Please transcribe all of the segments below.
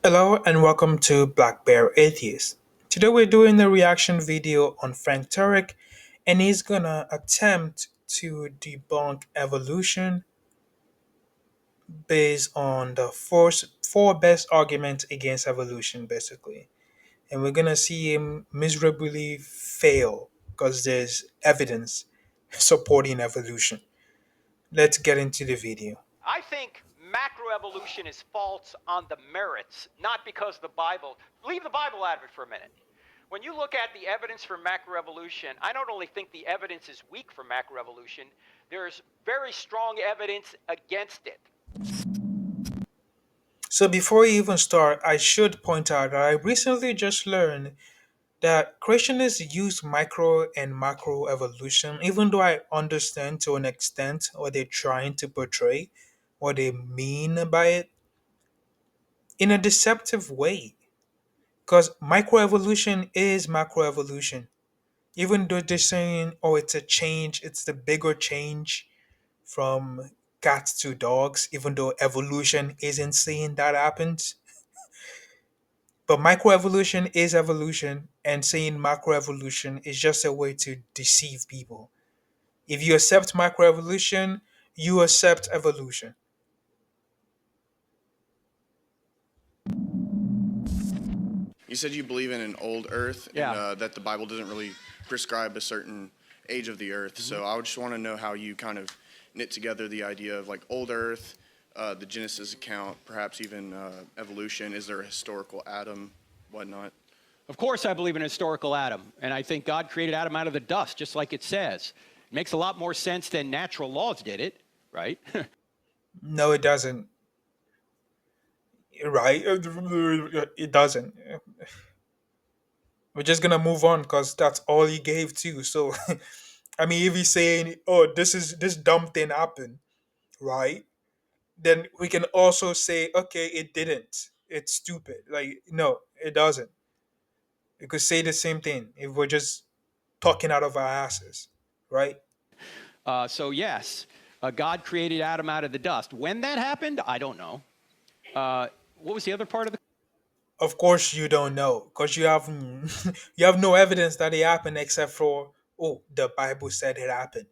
Hello and welcome to Black Bear Atheist. Today we're doing a reaction video on Frank Turek and he's gonna attempt to debunk evolution based on the four best arguments against evolution basically. And we're gonna see him miserably fail because there's evidence supporting evolution. Let's get into the video. I think macroevolution is false on the merits, not because the Bible. Leave the Bible out of it for a minute. When you look at the evidence for macroevolution, I not only think the evidence is weak for macroevolution, there's very strong evidence against it. So before we even start, I should point out that I recently just learned that Creationists use micro and macro evolution, even though I understand to an extent what they're trying to portray, what they mean by it, in a deceptive way. Because microevolution is macroevolution. Even though they're saying, oh, it's a change, it's the bigger change from cats to dogs, even though evolution isn't saying that happens. But microevolution is evolution, and saying macroevolution is just a way to deceive people. If you accept microevolution, you accept evolution. You said you believe in an old Earth, and Yeah. that the Bible doesn't really prescribe a certain age of the Earth. So I would just want to know how you kind of knit together the idea of like old Earth, the Genesis account, perhaps even evolution. Is there a historical Adam, whatnot? Of course, I believe in a historical Adam, and I think God created Adam out of the dust, just like it says. It makes a lot more sense than natural laws did it, right? No, it doesn't. Right? It doesn't. We're just gonna move on because that's all he gave too. So, I mean, if he's saying, "Oh, this dumb thing happened," right? Then we can also say, "Okay, it didn't. It's stupid." Like, no, it doesn't. You could say the same thing if we're just talking out of our asses, right? So yes, God created Adam out of the dust. When that happened, I don't know. What was the other part of the? Of course, you don't know because you have you have no evidence that it happened except for the Bible said it happened.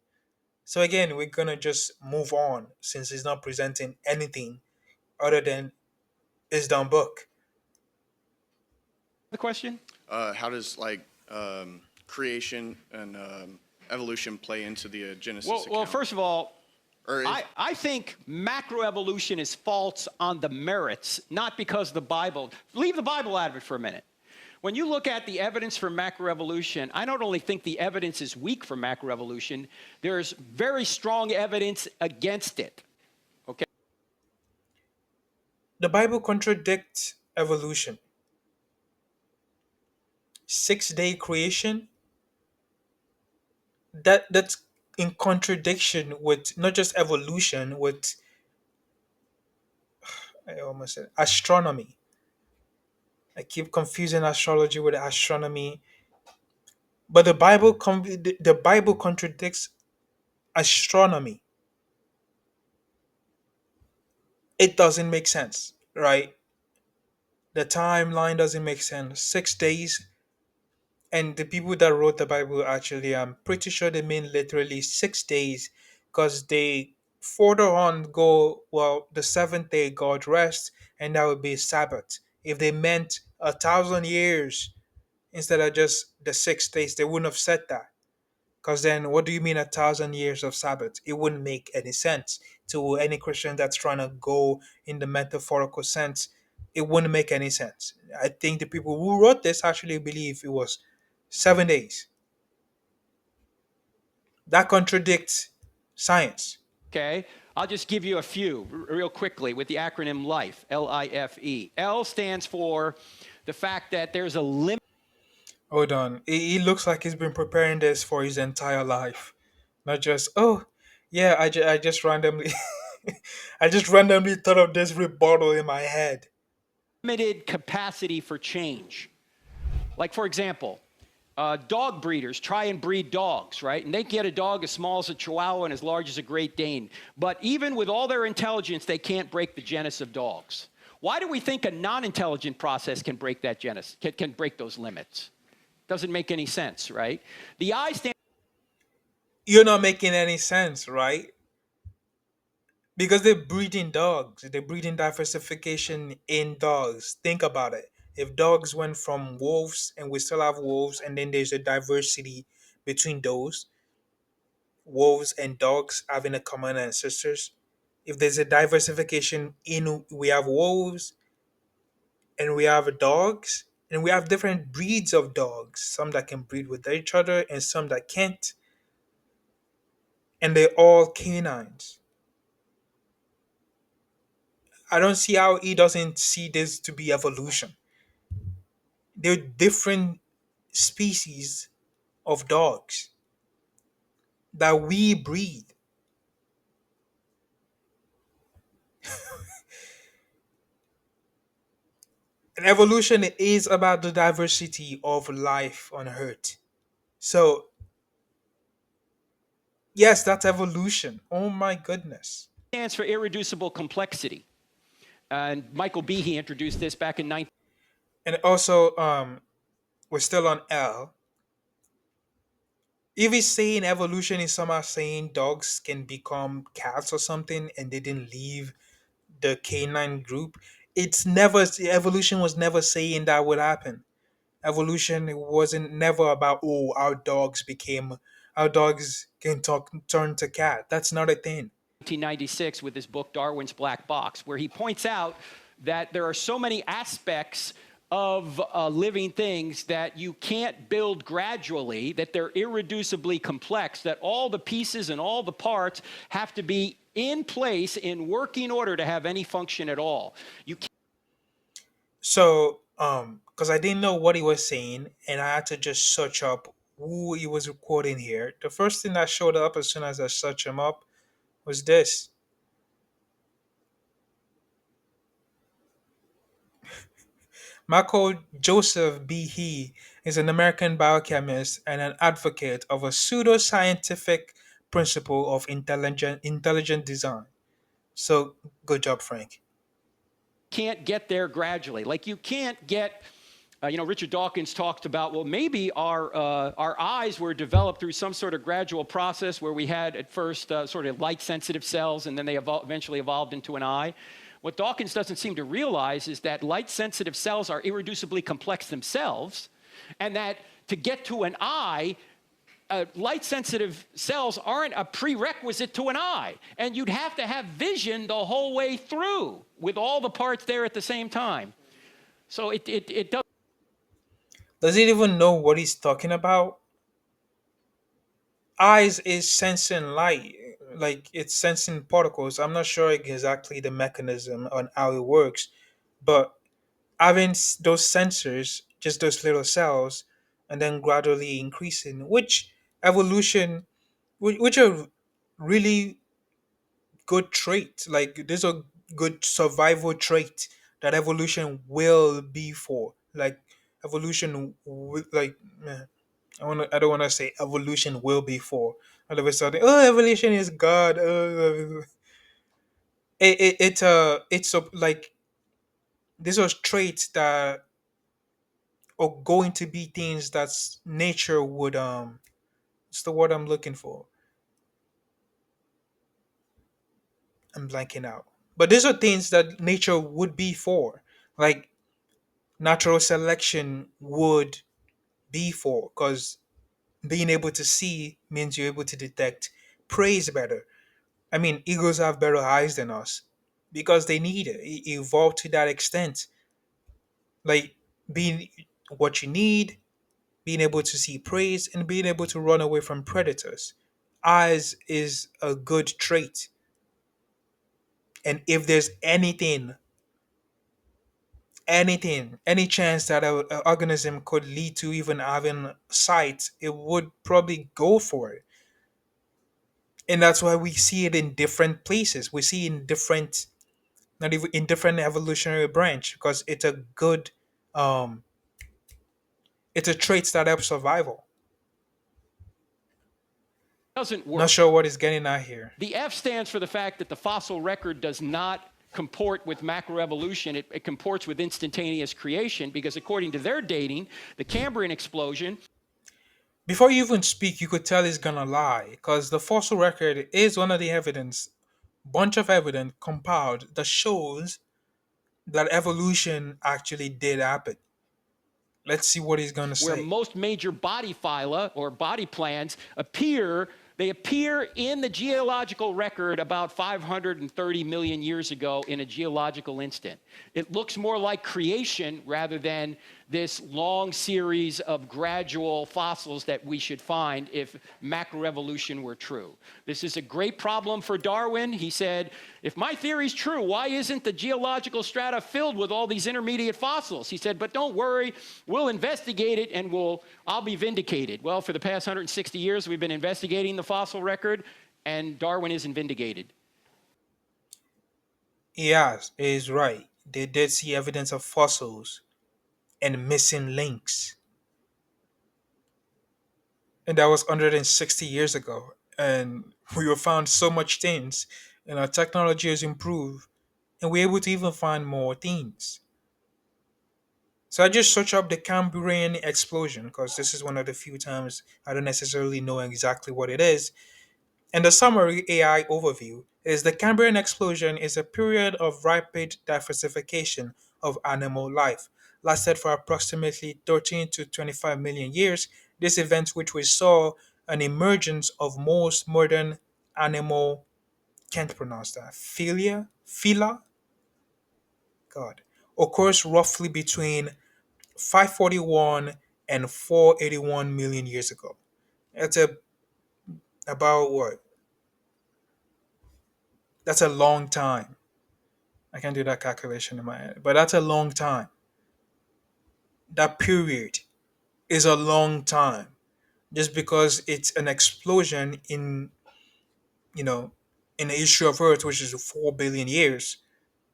So again, we're gonna just move on since it's not presenting anything other than his dumb book. The question? How does creation and evolution play into the Genesis Well, account? first of all, Or is, I think macroevolution is false on the merits, not because the Bible. Leave the Bible out of it for a minute. When you look at the evidence for macroevolution, I not only think the evidence is weak for macroevolution, there's very strong evidence against it. Okay? The Bible contradicts evolution. 6 day creation, that's in contradiction with not just evolution, with I almost said astronomy. I keep confusing astrology with astronomy, but the Bible contradicts astronomy. It doesn't make sense, right? The timeline doesn't make sense. 6 days, and the people that wrote the Bible actually, I'm pretty sure they mean literally 6 days, because they further on go, well, the seventh day God rest, and that would be Sabbath. If they meant 1,000 years instead of just the 6 days, they wouldn't have said that. Because then, what do you mean 1,000 years of Sabbath? It wouldn't make any sense to any Christian that's trying to go in the metaphorical sense. It wouldn't make any sense. I think the people who wrote this actually believe it was 7 days. That contradicts science. Okay? I'll just give you a few real quickly with the acronym LIFE, L-I-F-E. L stands for the fact that there's a limit. Hold on. He looks like he's been preparing this for his entire life. Not just, oh, yeah, I just randomly. I just randomly thought of this rebuttal in my head. Limited capacity for change. Like, for example, dog breeders try and breed dogs, right? And they get a dog as small as a Chihuahua and as large as a Great Dane. But even with all their intelligence, they can't break the genus of dogs. Why do we think a non-intelligent process can break that can break those limits? Doesn't make any sense, right? The I stands You're not making any sense, right? Because they're breeding dogs. They're breeding diversification in dogs. Think about it. If dogs went from wolves and we still have wolves, and then there's a diversity between those wolves and dogs having a common ancestors. If there's a diversification in we have wolves and we have dogs and we have different breeds of dogs, some that can breed with each other and some that can't, and they're all canines. I don't see how he doesn't see this to be evolution. They're different species of dogs that we breed. And evolution is about the diversity of life on Earth. So, yes, that's evolution. Oh my goodness. for irreducible complexity. And Michael Behe introduced this back in 19. And also, we're still on L. If he's saying evolution is somehow saying dogs can become cats or something and they didn't leave the canine group, it's never, evolution was never saying that would happen. Evolution wasn't never about, oh, our dogs can talk, turn to cat. That's not a thing. 1996 with his book Darwin's Black Box, where he points out that there are so many aspects of living things that you can't build gradually, that they're irreducibly complex, that all the pieces and all the parts have to be in place in working order to have any function at all. You can't So, because I didn't know what he was saying, and I had to just search up who he was quoting here. The first thing that showed up as soon as I searched him up was this. Michael Joseph B. He is an American biochemist and an advocate of a pseudoscientific principle of intelligent design. So, good job, Frank. get there gradually. Like you can't get Richard Dawkins talked about, well, maybe our eyes were developed through some sort of gradual process where we had at first sort of light-sensitive cells, and then they eventually evolved into an eye. What Dawkins doesn't seem to realize is that light-sensitive cells are irreducibly complex themselves, and that to get to an eye, light-sensitive cells aren't a prerequisite to an eye. And you'd have to have vision the whole way through with all the parts there at the same time. So it does. Does he even know what he's talking about? Eyes is sensing light, like it's sensing particles. I'm not sure exactly the mechanism on how it works, but having those sensors, just those little cells, and then gradually increasing, which evolution, which are really good trait. Like there's a good survival trait that evolution will be for. Like evolution, like I don't want to say evolution will be for. All of a sudden, oh, evolution is God. It's a, like these are traits that are going to be things that's nature would It's the word I'm looking for. I'm blanking out. But these are things that nature would be for. Like natural selection would be for, because being able to see means you're able to detect praise better. I mean, eagles have better eyes than us because they need it. Evolved to that extent. Like being what you need, being able to see praise, and being able to run away from predators. Eyes is a good trait. And if there's any chance that an organism could lead to even having sight, it would probably go for it. And that's why we see it in different places. We see in different, not even in different evolutionary branch, because um, it's a trait that helps survival. Doesn't Not work. sure what is getting at here. The F stands for the fact that the fossil record does not comport with macroevolution. It comports with instantaneous creation because according to their dating, the Cambrian explosion. Before you even speak, you could tell he's gonna lie, because the fossil record is one of the evidence, bunch of evidence compiled that shows that evolution actually did happen. Let's see what he's gonna Where say. most major body phyla or body plans appear, they appear in the geological record about 530 million years ago in a geological instant. It looks more like creation rather than this long series of gradual fossils that we should find if macroevolution were true. This is a great problem for Darwin. He said, if my theory's true, why isn't the geological strata filled with all these intermediate fossils? He said, but don't worry, we'll investigate it and I'll be vindicated. Well, for the past 160 years, we've been investigating the fossil record, and Darwin isn't vindicated. Yes, is right. They did see evidence of fossils and missing links. And that was 160 years ago. And we have found so much things, and our technology has improved, and we're able to even find more things. So I just search up the Cambrian explosion because this is one of the few times I don't necessarily know exactly what it is. And the summary AI overview is the Cambrian explosion is a period of rapid diversification of animal life. Lasted for approximately 13 to 25 million years. This event, which we saw an emergence of most modern animal, can't pronounce that, phyla, God, occurs roughly between 541 and 481 million years ago. That's about what? That's a long time. I can do that calculation in my head, but that's a long time. That period is a long time. Just because it's an explosion you know, in the history of Earth, which is 4 billion years,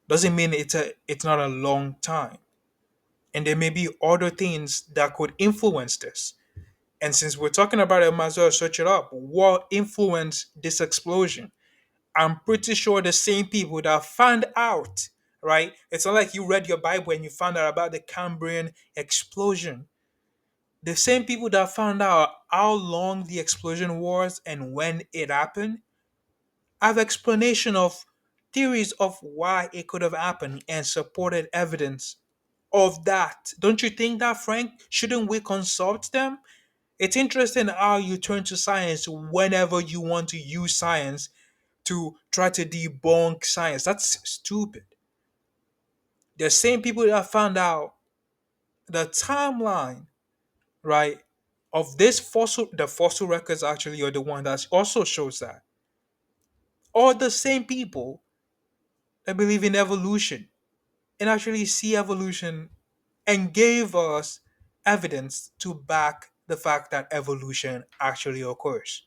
doesn't mean it's not a long time. And there may be other things that could influence this. And since we're talking about it, I might as well search it up. What influenced this explosion? I'm pretty sure the same people that found out, right? It's not like you read your Bible and you found out about the Cambrian explosion. The same people that found out how long the explosion was and when it happened have explanation of theories of why it could have happened and supported evidence of that. Don't you think that, Frank? Shouldn't we consult them? It's interesting how you turn to science whenever you want to use science to try to debunk science. That's stupid. The same people that found out the timeline, right, of this fossil, the fossil records actually are the one that also shows that. Are the same people that believe in evolution and actually see evolution and gave us evidence to back the fact that evolution actually occurs.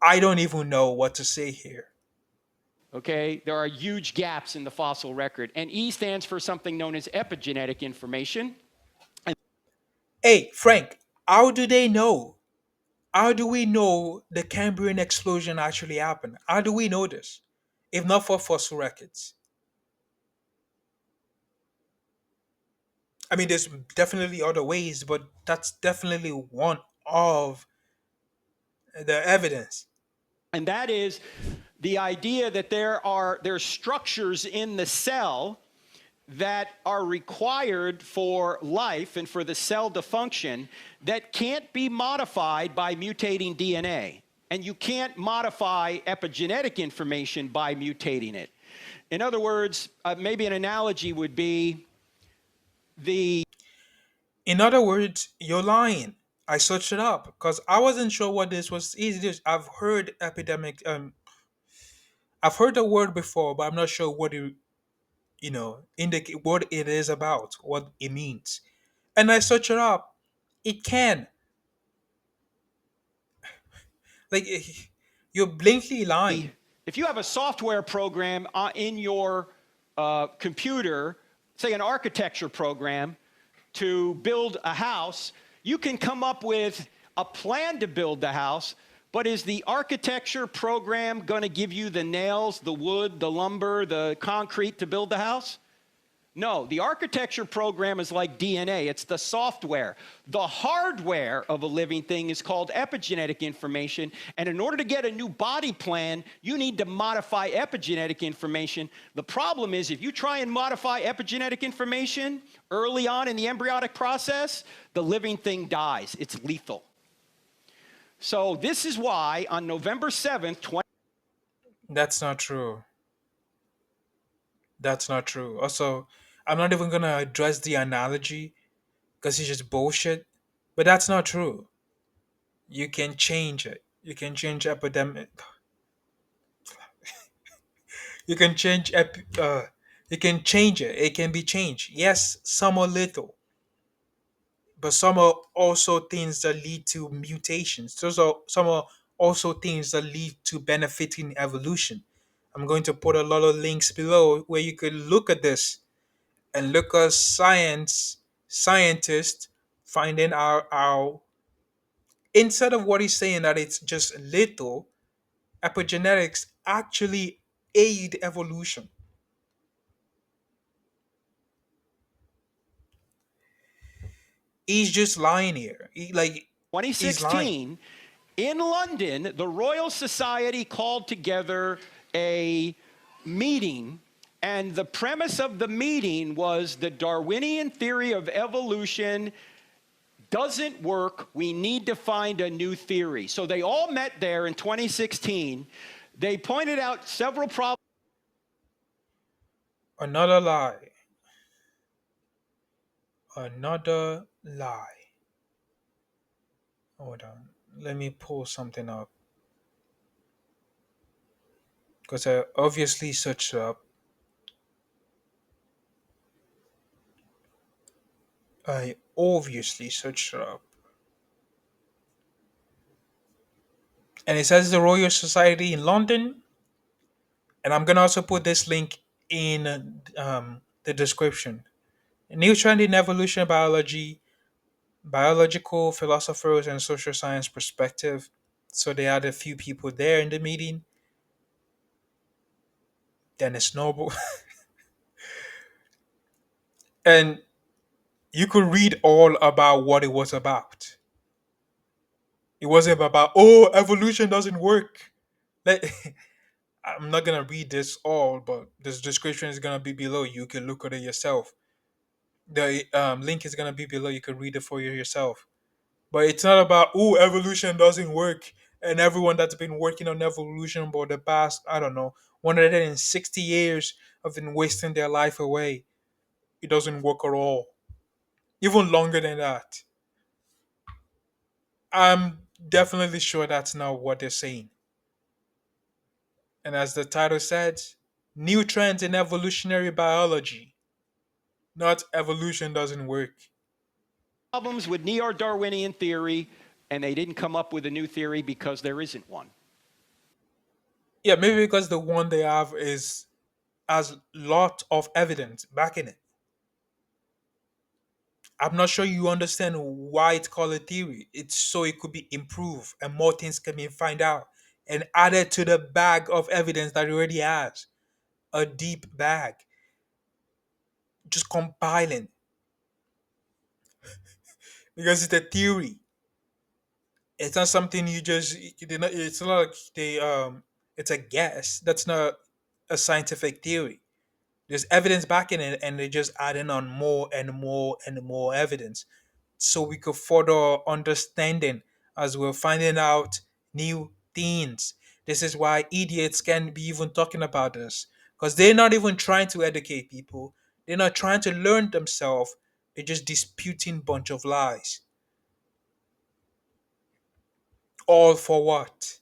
I don't even know what to say here. Okay, there are huge gaps in the fossil record, and E stands for something known as epigenetic information. Hey, Frank, how do they know? How do we know the Cambrian explosion actually happened? How do we know this? If not for fossil records. I mean, there's definitely other ways, but that's definitely one of the evidence. And that is the idea that there's structures in the cell that are required for life and for the cell to function that can't be modified by mutating DNA. And you can't modify epigenetic information by mutating it. In other words, maybe an analogy would be the In other words, you're lying. I searched it up because I wasn't sure what this was. I've heard epidemic. I've heard the word before, but I'm not sure what it, indicate what it is about, what it means. And I searched it up. It can. Like, you're blatantly lying. if you have a software program in your computer, say an architecture program, to build a house, you can come up with a plan to build the house, But is the architecture program going to give you the nails, the wood, the lumber, the concrete to build the house? No, the architecture program is like DNA. It's the software. The hardware of a living thing is called epigenetic information. And in order to get a new body plan, you need to modify epigenetic information. The problem is if you try and modify epigenetic information early on in the embryonic process, the living thing dies. It's lethal. So this is why on November 7th, That's not true. That's not true. Also, I'm not even gonna address the analogy because it's just bullshit. But that's not true. You can change it. You can change epidemic. You can change you can change it. It can be changed. Yes, some are little, but some are also things that lead to mutations. Those are some are also things that lead to benefiting evolution. I'm going to put a lot of links below where you could look at this and look at scientists finding our instead of what he's saying that it's just little, epigenetics actually aid evolution. He's just lying here. He's lying. 2016, in London, the Royal Society called together a meeting, and the premise of the meeting was the Darwinian theory of evolution doesn't work. We need to find a new theory. So they all met there in 2016. They pointed out several problems. Another lie. Another lie. Hold on. Let me pull something up. Because I obviously searched up. I obviously searched up. And it says the Royal Society in London. And I'm going to also put this link in the description. New trend in evolution biology, biological philosophers, and social science perspective. So they had a few people there in the meeting. Dennis Noble. And you could read all about what it was about. It wasn't about, oh, evolution doesn't work. Let, I'm not gonna read this all, but this description is gonna be below. You can look at it yourself. The link is gonna be below. You can read it for yourself. But it's not about, oh, evolution doesn't work, and everyone that's been working on evolution for the past, I don't know, 160 years have been wasting their life away. It doesn't work at all. Even longer than that. I'm definitely sure that's not what they're saying. And as the title says, new trends in evolutionary biology, not evolution doesn't work. Problems with neo-Darwinian theory, and they didn't come up with a new theory because there isn't one. Yeah, maybe because the one they have is has lot of evidence backing it. I'm not sure you understand why it's called a theory. It's so it could be improved and more things can be find out and added to the bag of evidence that it already has. A deep bag. Just compiling. Because it's a theory. It's not something you just it's not like they it's a guess. That's not a scientific theory. There's evidence backing it and they're just adding on more and more and more evidence. So we could further understanding as we're finding out new things. This is why idiots can be even talking about this. Because they're not even trying to educate people. They're not trying to learn themselves. They're just disputing bunch of lies. All for what?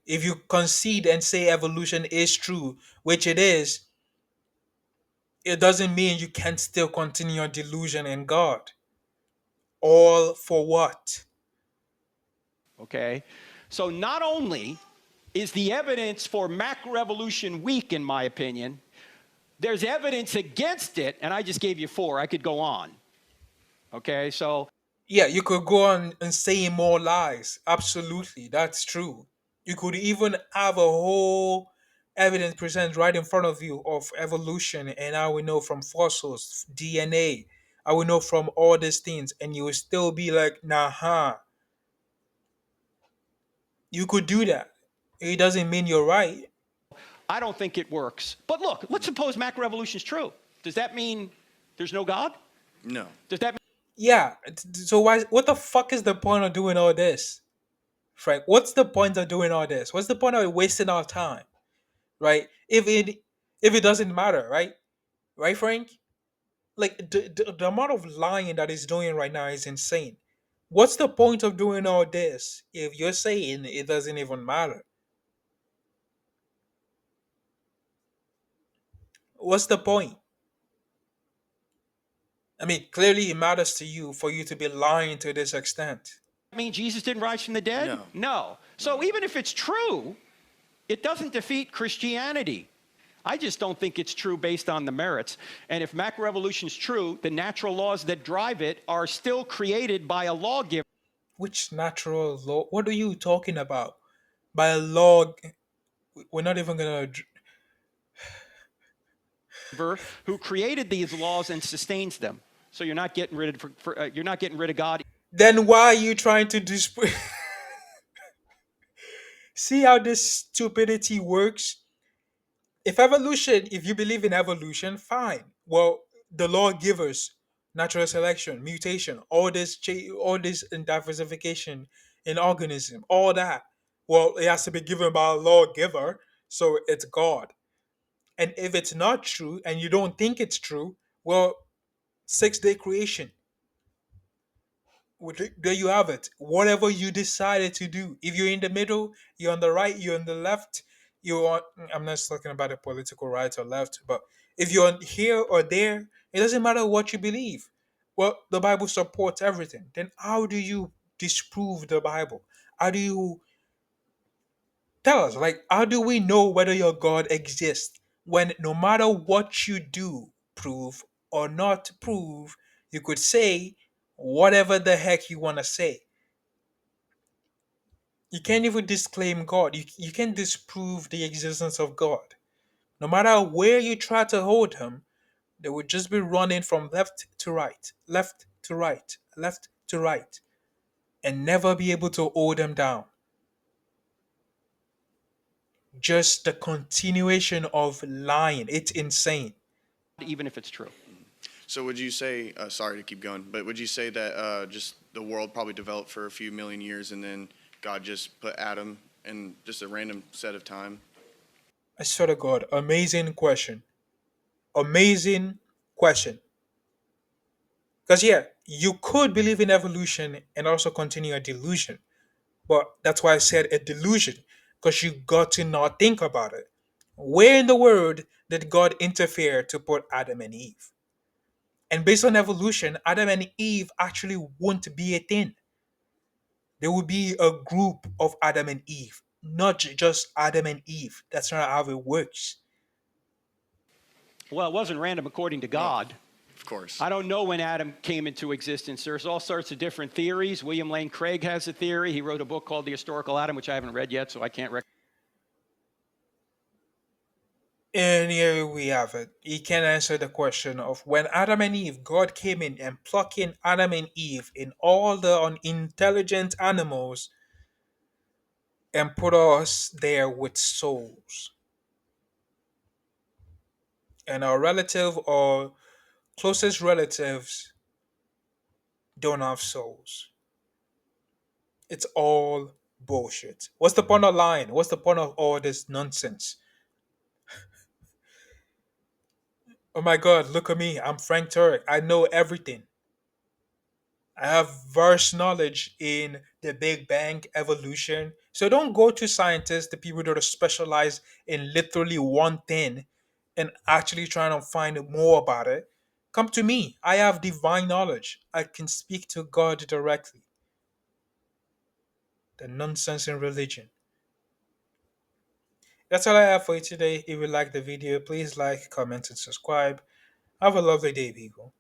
If you concede and say evolution is true, which it is, it doesn't mean you can still continue your delusion in God. All for what? Okay? So not only is the evidence for macroevolution weak, in my opinion, there's evidence against it, and I just gave you 4. I could go on. Okay, so Yeah, you could go on and say more lies. Absolutely, that's true. You could even have a whole evidence present right in front of you of evolution, and how we know from fossils, DNA, how we know from all these things, and you will still be like, nah, huh. You could do that. It doesn't mean you're right. I don't think it works. But look, let's suppose macroevolution is true. Does that mean there's no God? No. Does that Yeah. So why? What the fuck is the point of doing all this, Frank? What's the point of doing all this? What's the point of wasting our time, right? If it doesn't matter, right, Frank? Like the amount of lying that he's doing right now is insane. What's the point of doing all this if you're saying it doesn't even matter? What's the point? I mean, clearly it matters to you for you to be lying to this extent. mean Jesus didn't rise from the dead? No. No. So even if it's true, it doesn't defeat Christianity. I just don't think it's true based on the merits. And if macroevolution is true, the natural laws that drive it are still created by a lawgiver Which natural law? What are you talking about? By a law, we're not even gonna. who created these laws and sustains them. So you're not getting rid of you're not getting rid of God. Then why are you trying to disprove? See how this stupidity works? If you believe in evolution, fine. Well, the lawgivers, natural selection, mutation, all this in diversification in organism, all that. Well, it has to be given by a lawgiver, so it's God. And if it's not true and you don't think it's true, well, 6 day creation. There you have it. Whatever you decided to do. If you're in the middle, you're on the right, you're on the left, you're on. I'm not talking about the political right or left, but if you're on here or there, it doesn't matter what you believe. Well, the Bible supports everything. Then how do you disprove the Bible? How do you tell us? Like, how do we know whether your God exists when no matter what you do, prove or not prove, you could say whatever the heck you want to say? You can't even disclaim God. You can't disprove the existence of God. No matter where you try to hold him, they would just be running from left to right, left to right, left to right, and never be able to hold them down. Just the continuation of lying. It's insane. Even if it's true. So would you say, sorry to keep going, but would you say that just the world probably developed for a few million years and then God just put Adam in just a random set of time? I swear to God, amazing question. Amazing question. Because, yeah, you could believe in evolution and also continue a delusion. But that's why I said a delusion, because you got to not think about it. Where in the world did God interfere to put Adam and Eve? And based on evolution, Adam and Eve actually won't be a thing. There will be a group of Adam and Eve, not just Adam and Eve. That's not how it works. Well, it wasn't random according to No, God. of course. I don't know when Adam came into existence. There's all sorts of different theories. William Lane Craig has a theory. He wrote a book called The Historical Adam, which I haven't read yet, so I can't recommend. And here we have it. He can answer the question of when Adam and Eve, God came in and plucking Adam and Eve in all the unintelligent animals and put us there with souls. And our relative or closest relatives don't have souls. It's all bullshit. What's the point of lying? What's the point of all this nonsense? Oh my god, look at me. I'm Frank Turek. I know everything. I have vast knowledge in the Big Bang evolution. So don't go to scientists, the people that are specialized in literally one thing and actually trying to find more about it. Come to me. I have divine knowledge. I can speak to God directly. The nonsense in religion. That's all I have for you today. If you like the video, please like, comment, and subscribe. Have a lovely day, people.